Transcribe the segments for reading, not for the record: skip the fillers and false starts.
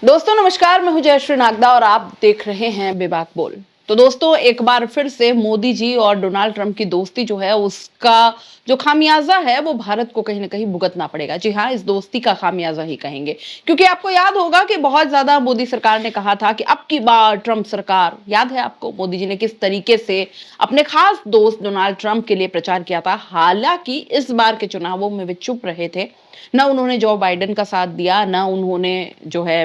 दोस्तों नमस्कार, मैं हूं जयश्री नागदा और आप देख रहे हैं बेबाक बोल। तो दोस्तों एक बार फिर से मोदी जी और डोनाल्ड ट्रंप की दोस्ती जो है उसका जो खामियाजा है वो भारत को कहीं ना कहीं भुगतना पड़ेगा। जी हाँ, इस दोस्ती का खामियाजा ही कहेंगे, क्योंकि आपको याद होगा कि बहुत ज्यादा मोदी सरकार ने कहा था कि अब की बार ट्रंप सरकार, याद है आपको मोदी जी ने किस तरीके से अपने खास दोस्त डोनाल्ड ट्रंप के लिए प्रचार किया था। हालांकि इस बार के चुनावों में वे चुप रहे थे, ना उन्होंने जो बाइडेन का साथ दिया, ना उन्होंने जो है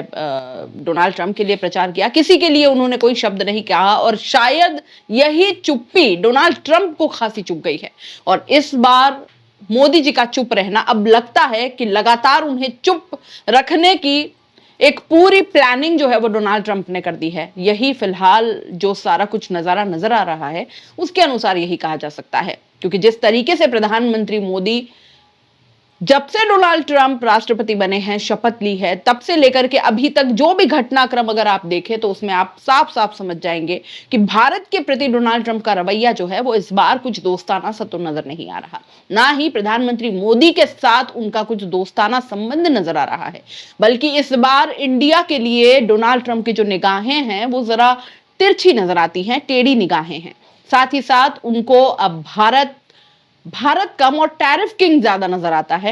डोनाल्ड ट्रंप के लिए प्रचार किया, किसी के लिए उन्होंने कोई शब्द नहीं कहा। और शायद यही चुप्पी डोनाल्ड ट्रंप को खासी चुप गई है। और इस बार मोदी जी का चुप रहना अब लगता है कि लगातार उन्हें चुप रखने की एक पूरी प्लानिंग जो है वो डोनाल्ड ट्रंप ने कर दी है। यही फिलहाल जो सारा कुछ नजारा नजर आ रहा है उसके अनुसार यही कहा जा सकता है, क्योंकि जिस तरीके से प्रधानमंत्री मोदी जब से डोनाल्ड ट्रंप राष्ट्रपति बने हैं, शपथ ली है, तब से लेकर के अभी तक जो भी घटनाक्रम अगर आप देखें तो उसमें आप साफ साफ समझ जाएंगे कि भारत के प्रति डोनाल्ड ट्रंप का रवैया जो है वो इस बार कुछ दोस्ताना सा तो नजर नहीं आ रहा। ना ही प्रधानमंत्री मोदी के साथ उनका कुछ दोस्ताना संबंध नजर आ रहा है, बल्कि इस बार इंडिया के लिए डोनाल्ड ट्रंप की जो निगाहें हैं वो जरा तिरछी नजर आती हैं, टेढ़ी निगाहें हैं। साथ ही साथ उनको अब भारत कम और टैरिफ किंग ज्यादा नजर आता है।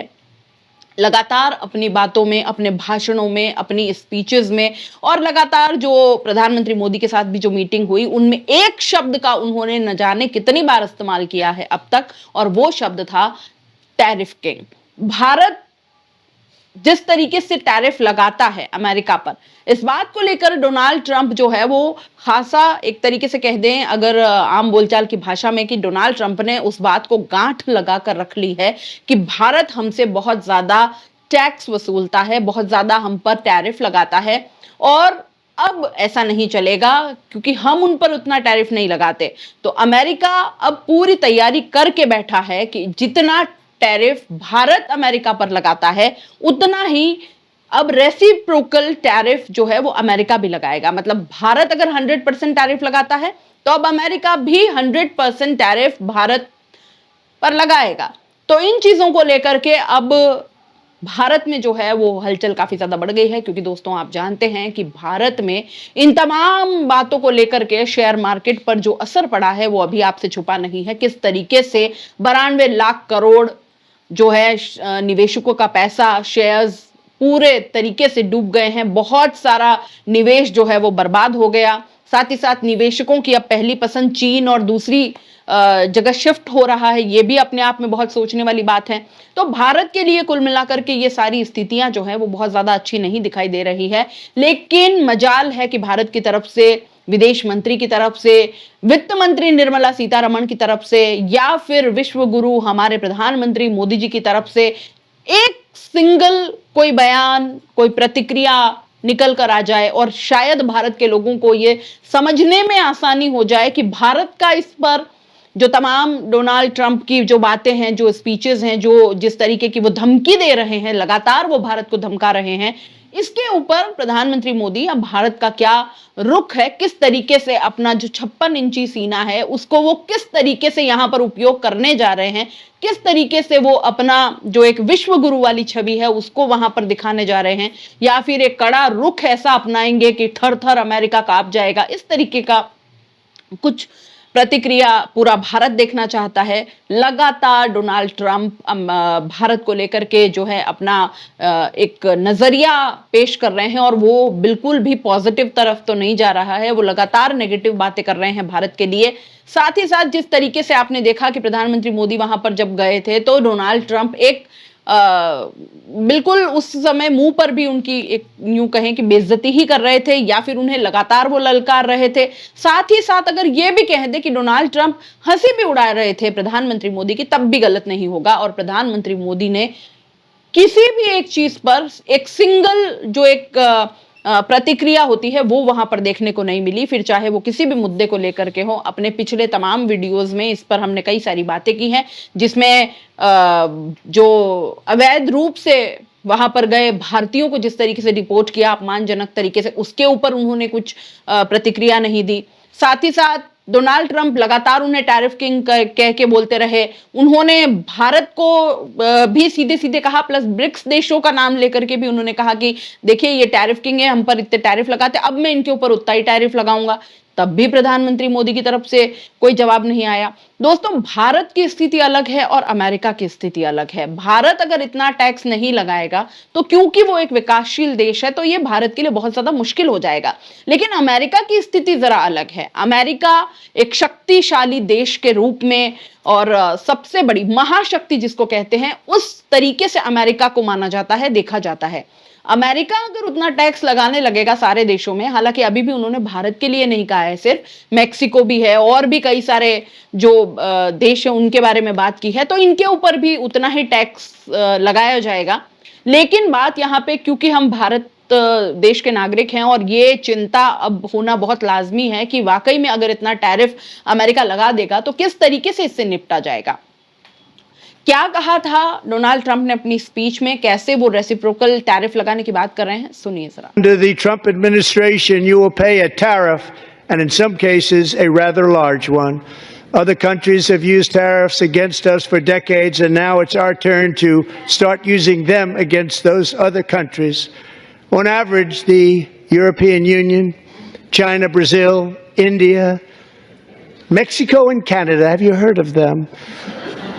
लगातार अपनी बातों में, अपने भाषणों में, अपनी स्पीचेस में, और लगातार जो प्रधानमंत्री मोदी के साथ भी जो मीटिंग हुई उनमें एक शब्द का उन्होंने न जाने कितनी बार इस्तेमाल किया है अब तक, और वो शब्द था टैरिफ किंग। भारत जिस तरीके से टैरिफ लगाता है अमेरिका पर, इस बात को लेकर डोनाल्ड ट्रंप जो है वो खासा, एक तरीके से कह दें अगर आम बोलचाल की भाषा में, कि डोनाल्ड ट्रंप ने उस बात को गांठ लगा कर रख ली है कि भारत हमसे बहुत ज्यादा टैक्स वसूलता है, बहुत ज्यादा हम पर टैरिफ लगाता है, और अब ऐसा नहीं चलेगा क्योंकि हम उन पर उतना टैरिफ नहीं लगाते। तो अमेरिका अब पूरी तैयारी करके बैठा है कि जितना टैरिफ भारत अमेरिका पर लगाता है उतना ही अब रेसिप्रोकल टैरिफ जो है वो अमेरिका भी लगाएगा। मतलब भारत अगर 100% टैरिफ लगाता है तो अब अमेरिका भी 100% टैरिफ भारत पर लगाएगा। तो इन चीजों को लेकर के अब भारत में जो है वो हलचल काफी ज्यादा बढ़ गई है, क्योंकि दोस्तों आप जानते हैं कि भारत में इन तमाम बातों को लेकर के शेयर मार्केट पर जो असर पड़ा है वो अभी आपसे छुपा नहीं है। किस तरीके से 92 लाख करोड़ जो है निवेशकों का पैसा, शेयर्स पूरे तरीके से डूब गए हैं। बहुत सारा निवेश जो है वो बर्बाद हो गया। साथ ही साथ निवेशकों की अब पहली पसंद चीन और दूसरी जगह शिफ्ट हो रहा है। ये भी अपने आप में बहुत सोचने वाली बात है। तो भारत के लिए कुल मिलाकर के ये सारी स्थितियां जो है वो बहुत ज्यादा अच्छी नहीं दिखाई दे रही है। लेकिन मजाल है कि भारत की तरफ से, विदेश मंत्री की तरफ से, वित्त मंत्री निर्मला सीतारमण की तरफ से, या फिर विश्व गुरु हमारे प्रधानमंत्री मोदी जी की तरफ से एक सिंगल कोई बयान, कोई प्रतिक्रिया निकल कर आ जाए, और शायद भारत के लोगों को ये समझने में आसानी हो जाए कि भारत का इस पर जो तमाम डोनाल्ड ट्रंप की जो बातें हैं, जो स्पीचेस हैं, जो जिस तरीके की वो धमकी दे रहे हैं, लगातार वो भारत को धमका रहे हैं, इसके ऊपर प्रधानमंत्री मोदी अब भारत का क्या रुख है, किस तरीके से अपना जो 56 इंची सीना है उसको वो किस तरीके से यहां पर उपयोग करने जा रहे हैं, किस तरीके से वो अपना जो एक विश्व गुरु वाली छवि है उसको वहां पर दिखाने जा रहे हैं, या फिर एक कड़ा रुख ऐसा अपनाएंगे कि थर थर अमेरिका कांप जाएगा। इस तरीके का कुछ प्रतिक्रिया पूरा भारत देखना चाहता है। लगातार डोनाल्ड ट्रंप भारत को लेकर के जो है अपना एक नजरिया पेश कर रहे हैं, और वो बिल्कुल भी पॉजिटिव तरफ तो नहीं जा रहा है। वो लगातार नेगेटिव बातें कर रहे हैं भारत के लिए। साथ ही साथ जिस तरीके से आपने देखा कि प्रधानमंत्री मोदी वहां पर जब गए थे तो डोनाल्ड ट्रंप एक बिल्कुल उस समय मुंह पर भी उनकी एक यूं कहें कि बेइज्जती ही कर रहे थे, या फिर उन्हें लगातार वो ललकार रहे थे। साथ ही साथ अगर ये भी कह दे कि डोनाल्ड ट्रंप हंसी भी उड़ा रहे थे प्रधानमंत्री मोदी की, तब भी गलत नहीं होगा। और प्रधानमंत्री मोदी ने किसी भी एक चीज पर एक सिंगल जो एक प्रतिक्रिया होती है वो वहां पर देखने को नहीं मिली, फिर चाहे वो किसी भी मुद्दे को लेकर के हो। अपने पिछले तमाम वीडियोस में इस पर हमने कई सारी बातें की हैं, जिसमें जो अवैध रूप से वहां पर गए भारतीयों को जिस तरीके से रिपोर्ट किया अपमानजनक तरीके से, उसके ऊपर उन्होंने कुछ प्रतिक्रिया नहीं दी। साथ ही साथ डोनाल्ड ट्रंप लगातार उन्हें टैरिफ किंग कह के बोलते रहे। उन्होंने भारत को भी सीधे सीधे कहा, प्लस ब्रिक्स देशों का नाम लेकर के भी उन्होंने कहा कि देखिए ये टैरिफ किंग है, हम पर इतने टैरिफ लगाते, अब मैं इनके ऊपर उतना ही टैरिफ लगाऊंगा। तब भी प्रधानमंत्री मोदी की तरफ से कोई जवाब नहीं आया। दोस्तों, भारत की स्थिति अलग है और अमेरिका की स्थिति अलग है। भारत अगर इतना टैक्स नहीं लगाएगा तो क्योंकि वो एक विकासशील देश है तो ये भारत के लिए बहुत ज्यादा मुश्किल हो जाएगा। लेकिन अमेरिका की स्थिति जरा अलग है। अमेरिका एक शक्तिशाली देश के रूप में और सबसे बड़ी महाशक्ति जिसको कहते हैं, उस तरीके से अमेरिका को माना जाता है, देखा जाता है। अमेरिका अगर उतना टैक्स लगाने लगेगा सारे देशों में, हालांकि अभी भी उन्होंने भारत के लिए नहीं कहा है, सिर्फ मैक्सिको भी है और भी कई सारे जो देश है उनके बारे में बात की है, तो इनके ऊपर भी उतना ही टैक्स लगाया जाएगा। लेकिन बात यहाँ पे, क्योंकि हम भारत देश के नागरिक हैं और ये चिंता अब होना बहुत लाजमी है कि वाकई में अगर इतना टैरिफ अमेरिका लगा देगा तो किस तरीके से इससे निपटा जाएगा। क्या कहा था डोनाल्ड ट्रंप ने अपनी स्पीच में, कैसे वो रेसिप्रोकल टैरिफ लगाने की बात कर रहे हैं, सुनिए जरा। Under the Trump administration, you will pay a tariff, and in some cases, a rather large one. Other countries have used tariffs against us for decades, and now it's our turn to start using them against those other countries. On average, the European Union, China, Brazil, India, Mexico, and Canada, have you heard of them?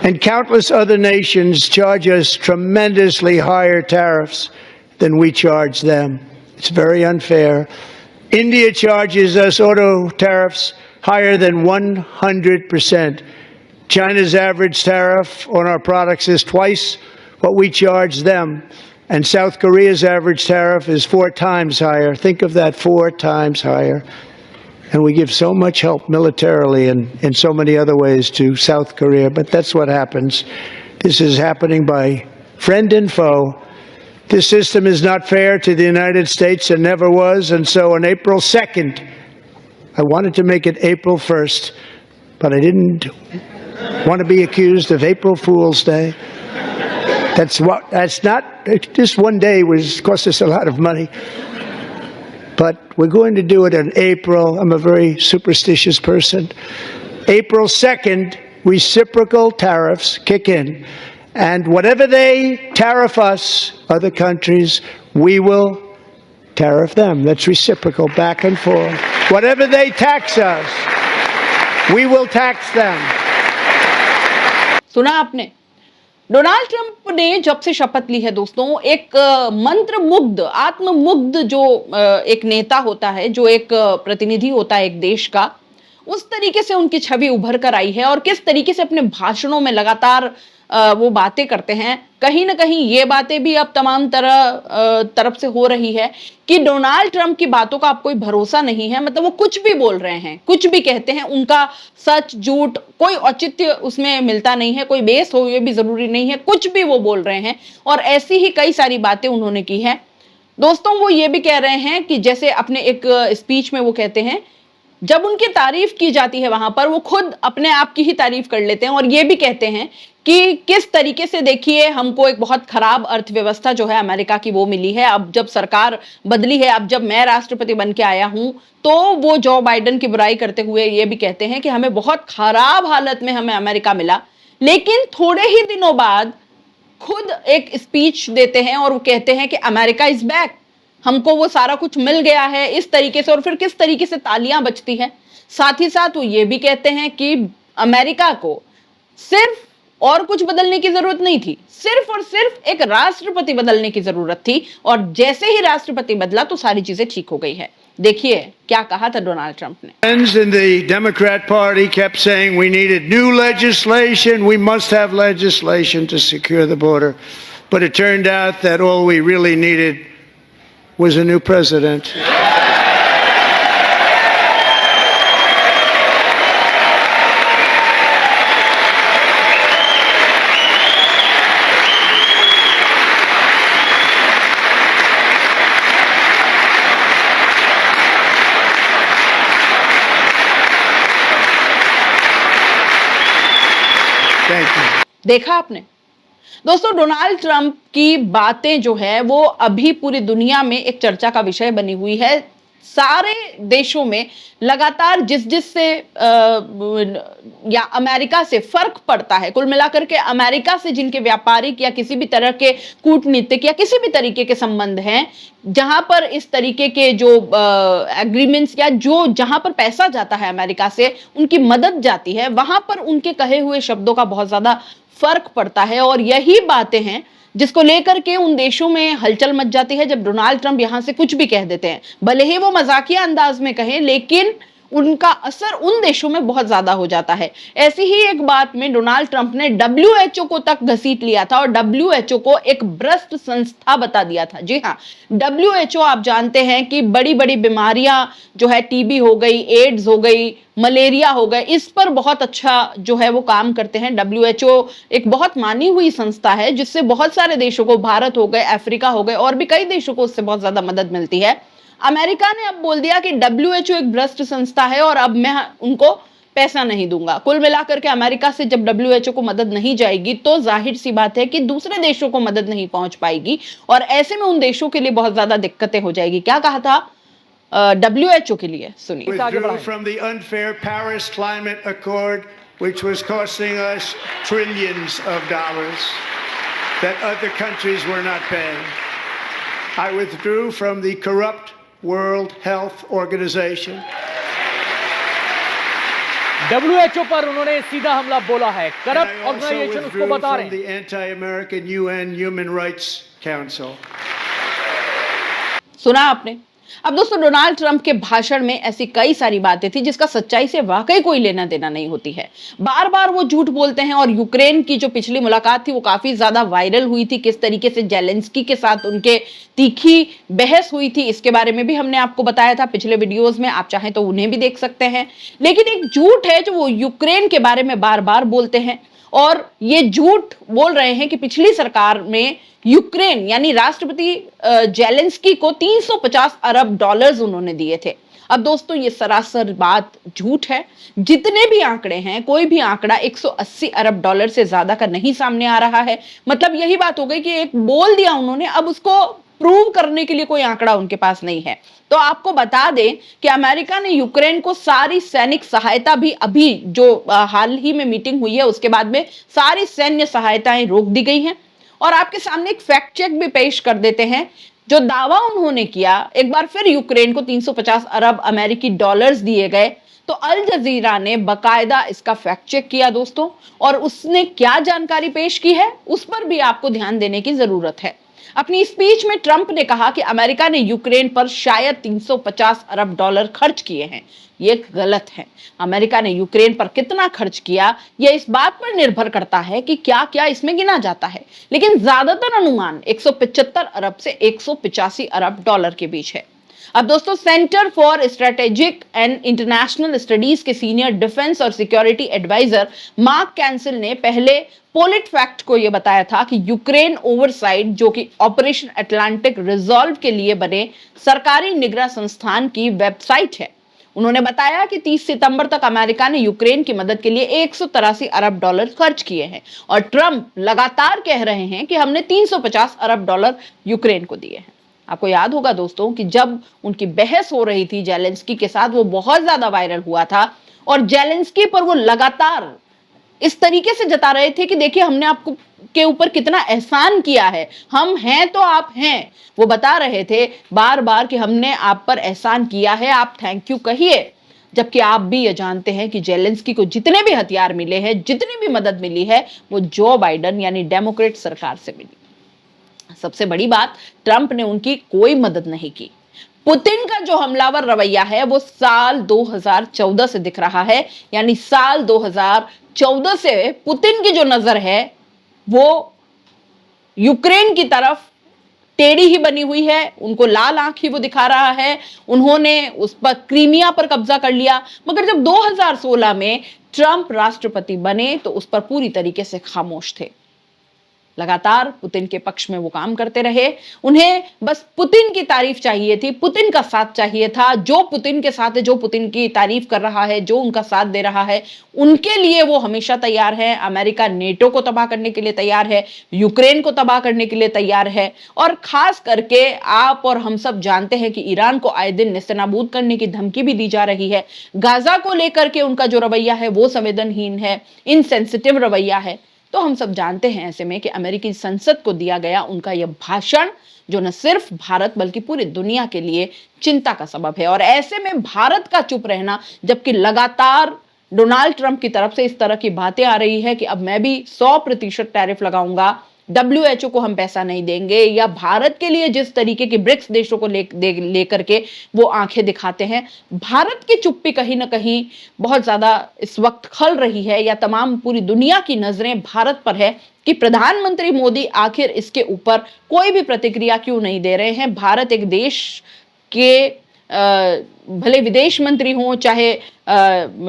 And countless other nations charge us tremendously higher tariffs than we charge them. It's very unfair. India charges us auto tariffs higher than 100%. China's average tariff on our products is twice what we charge them. And South Korea's average tariff is 4 times higher. Think of that, 4 times higher. And we give so much help militarily and in so many other ways to South Korea. But that's what happens. This is happening by friend and foe. This system is not fair to the United States and never was. And so on April 2nd, I wanted to make it April 1st, but I didn't want to be accused of April Fool's Day. That's not, just one day was cost us a lot of money. But we're going to do it in April. I'm a very superstitious person. April 2nd, reciprocal tariffs kick in. And whatever they tariff us, other countries, we will tariff them. That's reciprocal, back and forth. Whatever they tax us, we will tax them. सुना आपने? Donald Trump ने जब से शपथ ली है दोस्तों, एक मंत्रमुग्ध, आत्ममुग्ध जो एक नेता होता है, जो एक प्रतिनिधि होता है एक देश का, उस तरीके से उनकी छवि उभर कर आई है। और किस तरीके से अपने भाषणों में लगातार वो बातें करते हैं। कहीं ना कहीं ये बातें भी अब तमाम तरफ से हो रही है कि डोनाल्ड ट्रंप की बातों का अब कोई भरोसा नहीं है। मतलब वो कुछ भी बोल रहे हैं, कुछ भी कहते हैं, उनका सच झूठ कोई औचित्य उसमें मिलता नहीं है, कोई बेस हो ये भी जरूरी नहीं है, कुछ भी वो बोल रहे हैं। और ऐसी ही कई सारी बातें उन्होंने की है दोस्तों। वो ये भी कह रहे हैं कि जैसे अपने एक स्पीच में वो कहते हैं, जब उनकी तारीफ की जाती है वहां पर वो खुद अपने आप की ही तारीफ कर लेते हैं और ये भी कहते हैं कि किस तरीके से, देखिए हमको एक बहुत खराब अर्थव्यवस्था जो है अमेरिका की वो मिली है। अब जब सरकार बदली है, अब जब मैं राष्ट्रपति बन के आया हूं, तो वो जो बाइडेन की बुराई करते हुए ये भी कहते हैं कि हमें बहुत खराब हालत में हमें अमेरिका मिला। लेकिन थोड़े ही दिनों बाद खुद एक स्पीच देते हैं और वो कहते हैं कि अमेरिका इज बैक, हमको वो सारा कुछ मिल गया है, इस तरीके से। और फिर किस तरीके से तालियां बजती हैं। साथ ही साथ वो ये भी कहते हैं कि अमेरिका को सिर्फ और कुछ बदलने की जरूरत नहीं थी, सिर्फ और सिर्फ एक राष्ट्रपति बदलने की जरूरत थी, और जैसे ही राष्ट्रपति बदला तो सारी चीजें ठीक हो गई है। देखिए क्या कहा था डोनाल्ड ट्रंप ने। Friends in the Democrat Party kept saying we needed new legislation, we must have legislation to secure the border. But it turned out that all we really needed was a new president. देखा आपने दोस्तों, Donald Trump की बातें जो है वो अभी पूरी दुनिया में एक चर्चा का विषय बनी हुई है। सारे देशों में लगातार जिस से या अमेरिका से फर्क पड़ता है, कुल मिलाकर के अमेरिका से जिनके व्यापारिक या किसी भी तरह के कूटनीतिक या किसी भी तरीके के संबंध हैं, जहां पर इस तरीके के जो एग्रीमेंट्स या जो जहां पर पैसा जाता है अमेरिका से, उनकी मदद जाती है, वहां पर उनके कहे हुए शब्दों का बहुत ज्यादा फर्क पड़ता है। और यही बातें हैं जिसको लेकर के उन देशों में हलचल मच जाती है जब डोनाल्ड ट्रंप यहां से कुछ भी कह देते हैं, भले ही वो मजाकिया अंदाज में कहें, लेकिन उनका असर उन देशों में बहुत ज्यादा हो जाता है। ऐसी ही एक बात में डोनाल्ड ट्रंप ने WHO को तक घसीट लिया था और WHO को एक भ्रष्ट संस्था बता दिया था। जी हाँ, WHO आप जानते हैं कि बड़ी बड़ी बीमारियां जो है, टीबी हो गई, एड्स हो गई, मलेरिया हो गए, इस पर बहुत अच्छा जो है वो काम करते हैं। WHO एक बहुत मानी हुई संस्था है जिससे बहुत सारे देशों को, भारत हो गए, अफ्रीका हो गए, और भी कई देशों को उससे बहुत ज्यादा मदद मिलती है। अमेरिका ने अब बोल दिया कि WHO एक भ्रष्ट संस्था है और अब मैं उनको पैसा नहीं दूंगा। कुल मिलाकर के अमेरिका से जब WHO को मदद नहीं जाएगी तो जाहिर सी बात है कि दूसरे देशों को मदद नहीं पहुंच पाएगी और ऐसे में उन देशों के लिए बहुत ज्यादा दिक्कतें हो जाएगी। क्या कहा था WHO के लिए, सुनिए। Withdrew from the unfair Paris Climate Accord, which was costing us trillions of dollars that other countries were not paying. I withdrew from the corrupt World Health Organization. WHO पर उन्होंने सीधा हमला बोला है। Corrupt And I also organisation उसको withdrew बता from रहे हैं। the anti-American UN Human Rights Council. सुना आपने। अब दोस्तों, डोनाल्ड ट्रंप के भाषण में ऐसी कई सारी बातें थी जिसका सच्चाई से वाकई कोई लेना देना नहीं होती है। बार बार वो झूठ बोलते हैं और यूक्रेन की जो पिछली मुलाकात थी वो काफी ज्यादा वायरल हुई थी, किस तरीके से जेलेंस्की के साथ उनके तीखी बहस हुई थी, इसके बारे में भी हमने आपको बताया था पिछले वीडियोस में, आप चाहें तो उन्हें भी देख सकते हैं। लेकिन एक झूठ है जो वो यूक्रेन के बारे में बार बार बोलते हैं और ये झूठ बोल रहे हैं कि पिछली सरकार में यूक्रेन यानी राष्ट्रपति जेलेंस्की को 350 अरब डॉलर्स उन्होंने दिए थे। अब दोस्तों, ये सरासर बात झूठ है। जितने भी आंकड़े हैं, कोई भी आंकड़ा 180 अरब डॉलर से ज्यादा का नहीं सामने आ रहा है। मतलब यही बात हो गई कि एक बोल दिया उन्होंने, अब उसको प्रूव करने के लिए कोई आंकड़ा उनके पास नहीं है। तो आपको बता दें कि अमेरिका ने यूक्रेन को सारी सैनिक सहायता भी, अभी जो हाल ही में मीटिंग हुई है उसके बाद में सारी सैन्य सहायताएं रोक दी गई हैं। और आपके सामने एक फैक्ट चेक भी पेश कर देते हैं। जो दावा उन्होंने किया, एक बार फिर यूक्रेन को 350 अरब अमेरिकी डॉलर्स दिए गए, तो अल जजीरा ने बकायदा इसका फैक्ट चेक किया दोस्तों, और उसने क्या जानकारी पेश की है उस पर भी आपको ध्यान देने की जरूरत है। अपनी स्पीच में ट्रंप ने कहा कि अमेरिका ने यूक्रेन पर शायद 350 अरब डॉलर खर्च किए हैं। ये गलत है। अमेरिका ने यूक्रेन पर कितना खर्च किया यह इस बात पर निर्भर करता है कि क्या क्या इसमें गिना जाता है, लेकिन ज्यादातर अनुमान 175 अरब से 185 अरब डॉलर के बीच है। अब दोस्तों, centre for strategic and international studies के सीनियर डिफेंस और सिक्योरिटी एडवाइजर मार्क कैंसिल ने पहले पोलिट फैक्ट को यह बताया था कि यूक्रेन ओवरसाइट, जो कि ऑपरेशन अटलांटिक रिजॉल्व के लिए बने सरकारी निगरान संस्थान की वेबसाइट है, उन्होंने बताया कि 30 सितंबर तक अमेरिका ने यूक्रेन की मदद के लिए 183 अरब डॉलर खर्च किए हैं। और ट्रंप लगातार कह रहे हैं कि हमने 350 अरब डॉलर यूक्रेन को दिए हैं। आपको याद होगा दोस्तों कि जब उनकी बहस हो रही थी जेलेंस्की के साथ, वो बहुत ज्यादा वायरल हुआ था और जेलेंस्की पर वो लगातार इस तरीके से जता रहे थे कि देखिए हमने आपको के ऊपर कितना एहसान किया है, हम हैं तो आप हैं। वो बता रहे थे बार बार कि हमने आप पर एहसान किया है, आप थैंक यू कहिए। जबकि आप भी ये जानते हैं कि जेलेंस्की को जितने भी हथियार मिले हैं, जितनी भी मदद मिली है, वो जो बाइडेन यानी डेमोक्रेट सरकार से मिली। सबसे बड़ी बात, ट्रंप ने उनकी कोई मदद नहीं की। पुतिन का जो हमलावर रवैया है वो साल 2014 से दिख रहा है, यानी साल 2014 से पुतिन की जो नजर है वो यूक्रेन की तरफ टेढ़ी ही बनी हुई है। उनको लाल आंख ही वो दिखा रहा है। उन्होंने उस पर क्रीमिया पर कब्जा कर लिया, मगर जब 2016 में ट्रंप राष्ट्रपति बने तो उस पर पूरी तरीके से खामोश थे। लगातार पुतिन के पक्ष में वो काम करते रहे। उन्हें बस पुतिन की तारीफ चाहिए थी, पुतिन का साथ चाहिए था। जो पुतिन के साथ है, जो पुतिन की तारीफ कर रहा है, जो उनका साथ दे रहा है, उनके लिए वो हमेशा तैयार है। अमेरिका नेटो को तबाह करने के लिए तैयार है, यूक्रेन को तबाह करने के लिए तैयार है, और खास करके आप और हम सब जानते हैं कि ईरान को आए दिन नेस्तनाबूद करने की धमकी भी दी जा रही है। गाजा को लेकर के उनका जो रवैया है वो संवेदनहीन है, इनसेंसिटिव रवैया है। तो हम सब जानते हैं ऐसे में कि अमेरिकी संसद को दिया गया उनका यह भाषण, जो न सिर्फ भारत बल्कि पूरी दुनिया के लिए चिंता का सबब है। और ऐसे में भारत का चुप रहना, जबकि लगातार डोनाल्ड ट्रंप की तरफ से इस तरह की बातें आ रही है कि अब मैं भी 100% टैरिफ लगाऊंगा, WHO को हम पैसा नहीं देंगे, या भारत के लिए जिस तरीके के ब्रिक्स देशों को लेकर के वो आंखें दिखाते हैं, भारत की चुप्पी कहीं ना कहीं बहुत ज्यादा इस वक्त खल रही है, या तमाम पूरी दुनिया की नजरें भारत पर है कि प्रधानमंत्री मोदी आखिर इसके ऊपर कोई भी प्रतिक्रिया क्यों नहीं दे रहे हैं। भारत एक देश के भले विदेश मंत्री हो, चाहे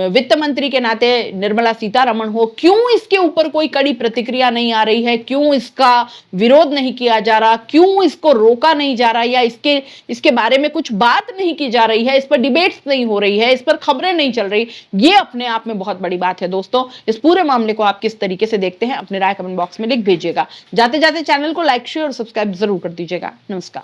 वित्त मंत्री के नाते निर्मला सीतारमण हो, क्यों इसके ऊपर कोई कड़ी प्रतिक्रिया नहीं आ रही है, क्यों इसका विरोध नहीं किया जा रहा, क्यों इसको रोका नहीं जा रहा, या इसके बारे में कुछ बात नहीं की जा रही है, इस पर डिबेट्स नहीं हो रही है, इस पर खबरें नहीं चल रही। ये अपने आप में बहुत बड़ी बात है। दोस्तों, इस पूरे मामले को आप किस तरीके से देखते हैं, अपनी राय कमेंट बॉक्स में लिख भेजिएगा। जाते जाते चैनल को लाइक, शेयर और सब्सक्राइब जरूर कर दीजिएगा। नमस्कार।